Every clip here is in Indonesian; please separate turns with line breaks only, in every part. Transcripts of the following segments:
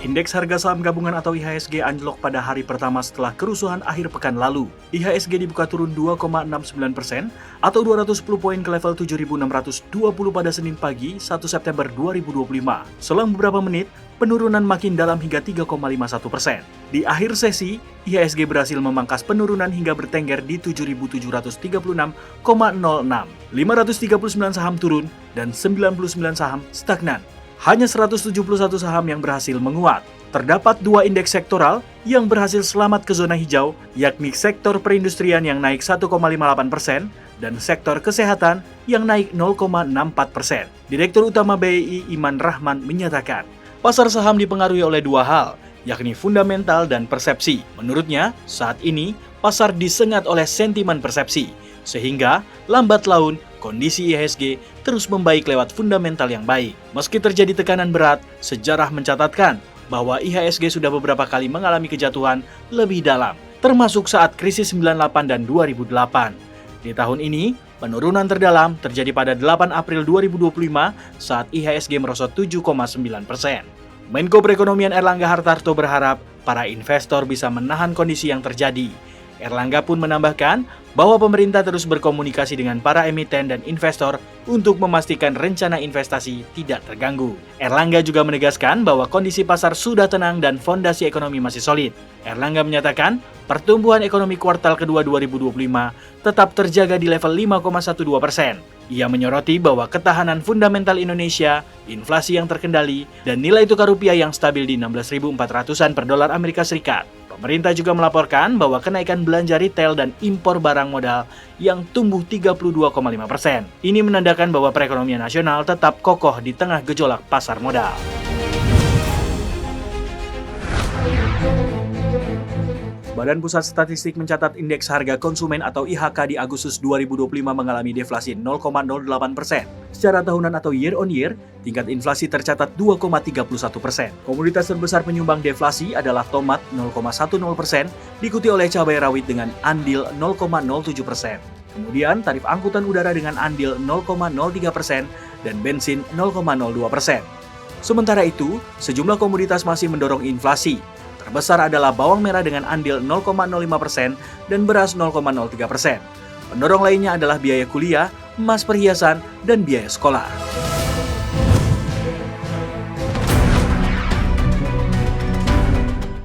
Indeks harga saham gabungan atau IHSG anjlok pada hari pertama setelah kerusuhan akhir pekan lalu. IHSG dibuka turun 2,69% atau 210 poin ke level 7.620 pada Senin pagi 1 September 2025. Selang beberapa menit, penurunan makin dalam hingga 3,51%. Di akhir sesi, IHSG berhasil memangkas penurunan hingga bertengger di 7.736,06. 539 saham turun dan 99 saham stagnan. Hanya 171 saham yang berhasil menguat. Terdapat dua indeks sektoral yang berhasil selamat ke zona hijau, yakni sektor perindustrian yang naik 1,58% dan sektor kesehatan yang naik 0,64%. Direktur Utama BEI Iman Rahman menyatakan, pasar saham dipengaruhi oleh dua hal, yakni fundamental dan persepsi. Menurutnya, saat ini pasar disengat oleh sentimen persepsi, sehingga lambat laun kondisi IHSG terus membaik lewat fundamental yang baik. Meski terjadi tekanan berat, sejarah mencatatkan bahwa IHSG sudah beberapa kali mengalami kejatuhan lebih dalam, termasuk saat krisis 98 dan 2008. Di tahun ini, penurunan terdalam terjadi pada 8 April 2025 saat IHSG merosot 7,9%. Menko Perekonomian Erlangga Hartarto berharap para investor bisa menahan kondisi yang terjadi. Erlangga pun menambahkan bahwa pemerintah terus berkomunikasi dengan para emiten dan investor untuk memastikan rencana investasi tidak terganggu. Erlangga juga menegaskan bahwa kondisi pasar sudah tenang dan fondasi ekonomi masih solid. Erlangga menyatakan pertumbuhan ekonomi kuartal kedua 2025 tetap terjaga di level 5,12%. Ia menyoroti bahwa ketahanan fundamental Indonesia, inflasi yang terkendali, dan nilai tukar rupiah yang stabil di 16.400-an per dolar Amerika Serikat. Pemerintah juga melaporkan bahwa kenaikan belanja retail dan impor barang modal yang tumbuh 32,5%. Ini menandakan bahwa perekonomian nasional tetap kokoh di tengah gejolak pasar modal. Badan Pusat Statistik mencatat indeks harga konsumen atau IHK di Agustus 2025 mengalami deflasi 0,08%. Secara tahunan atau year on year, tingkat inflasi tercatat 2,31%. Komoditas terbesar penyumbang deflasi adalah tomat 0,10%, diikuti oleh cabai rawit dengan andil 0,07%. Kemudian tarif angkutan udara dengan andil 0,03% dan bensin 0,02%. Sementara itu, sejumlah komoditas masih mendorong inflasi. Terbesar adalah bawang merah dengan andil 0,05% dan beras 0,03%. Pendorong lainnya adalah biaya kuliah, emas perhiasan, dan biaya sekolah.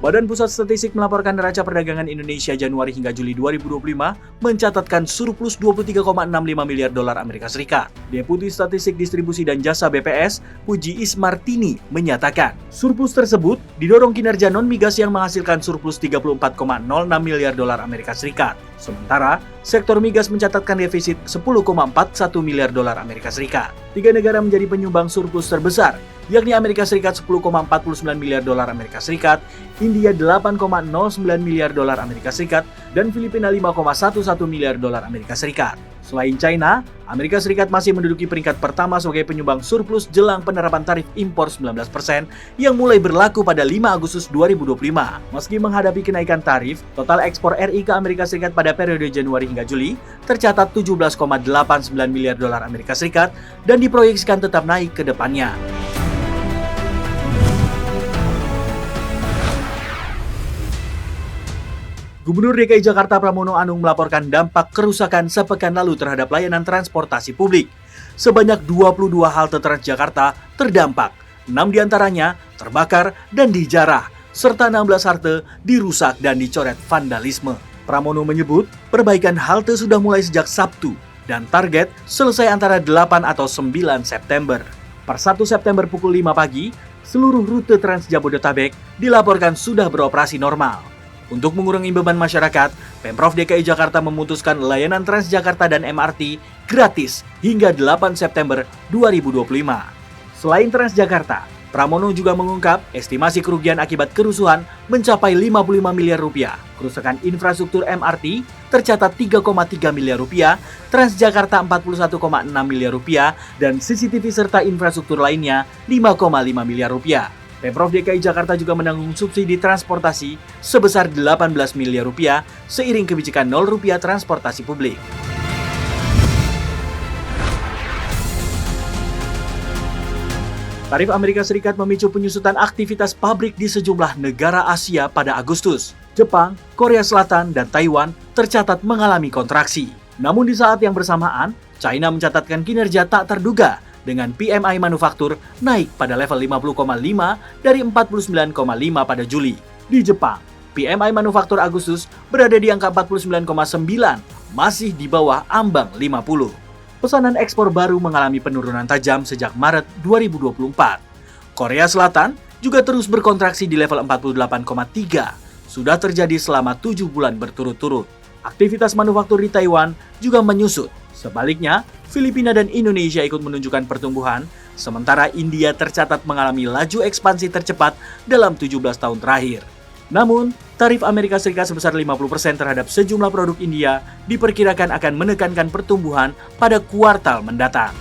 Badan Pusat Statistik melaporkan neraca perdagangan Indonesia Januari hingga Juli 2025 mencatatkan surplus 23,65 miliar dolar Amerika Serikat. Deputi Statistik Distribusi dan Jasa BPS, Puji Ismartini, menyatakan surplus tersebut didorong kinerja non-migas yang menghasilkan surplus 34,06 miliar dolar Amerika Serikat. Sementara, sektor migas mencatatkan defisit 10,41 miliar dolar Amerika Serikat. Tiga negara menjadi penyumbang surplus terbesar, yakni Amerika Serikat 10,49 miliar dolar Amerika Serikat, India 8,09 miliar dolar Amerika Serikat, dan Filipina 5,11 miliar dolar Amerika Serikat. Selain China, Amerika Serikat masih menduduki peringkat pertama sebagai penyumbang surplus jelang penerapan tarif impor 19% yang mulai berlaku pada 5 Agustus 2025. Meski menghadapi kenaikan tarif, total ekspor RI ke Amerika Serikat pada periode Januari hingga Juli tercatat 17,89 miliar dolar Amerika Serikat dan diproyeksikan tetap naik ke depannya. Gubernur DKI Jakarta Pramono Anung melaporkan dampak kerusakan sepekan lalu terhadap layanan transportasi publik. Sebanyak 22 halte Transjakarta terdampak, 6 diantaranya terbakar dan dijarah, serta 16 halte dirusak dan dicoret vandalisme. Pramono menyebut perbaikan halte sudah mulai sejak Sabtu dan target selesai antara 8 atau 9 September. Per 1 September pukul 5 pagi, seluruh rute Trans Jabodetabek dilaporkan sudah beroperasi normal. Untuk mengurangi beban masyarakat, Pemprov DKI Jakarta memutuskan layanan Transjakarta dan MRT gratis hingga 8 September 2025. Selain Transjakarta, Pramono juga mengungkap estimasi kerugian akibat kerusuhan mencapai 55 miliar rupiah. Kerusakan infrastruktur MRT tercatat 3,3 miliar rupiah, Transjakarta 41,6 miliar rupiah, dan CCTV serta infrastruktur lainnya 5,5 miliar rupiah. Pemprov DKI Jakarta juga menanggung subsidi transportasi sebesar 18 miliar rupiah seiring kebijakan 0 rupiah transportasi publik. Tarif Amerika Serikat memicu penyusutan aktivitas pabrik di sejumlah negara Asia pada Agustus. Jepang, Korea Selatan, dan Taiwan tercatat mengalami kontraksi. Namun di saat yang bersamaan, China mencatatkan kinerja tak terduga dengan PMI manufaktur naik pada level 50,5 dari 49,5 pada Juli. Di Jepang, PMI manufaktur Agustus berada di angka 49,9, masih di bawah ambang 50. Pesanan ekspor baru mengalami penurunan tajam sejak Maret 2024. Korea Selatan juga terus berkontraksi di level 48,3, sudah terjadi selama 7 bulan berturut-turut. Aktivitas manufaktur di Taiwan juga menyusut. Sebaliknya, Filipina dan Indonesia ikut menunjukkan pertumbuhan, sementara India tercatat mengalami laju ekspansi tercepat dalam 17 tahun terakhir. Namun, tarif Amerika Serikat sebesar 50% terhadap sejumlah produk India diperkirakan akan menekankan pertumbuhan pada kuartal mendatang.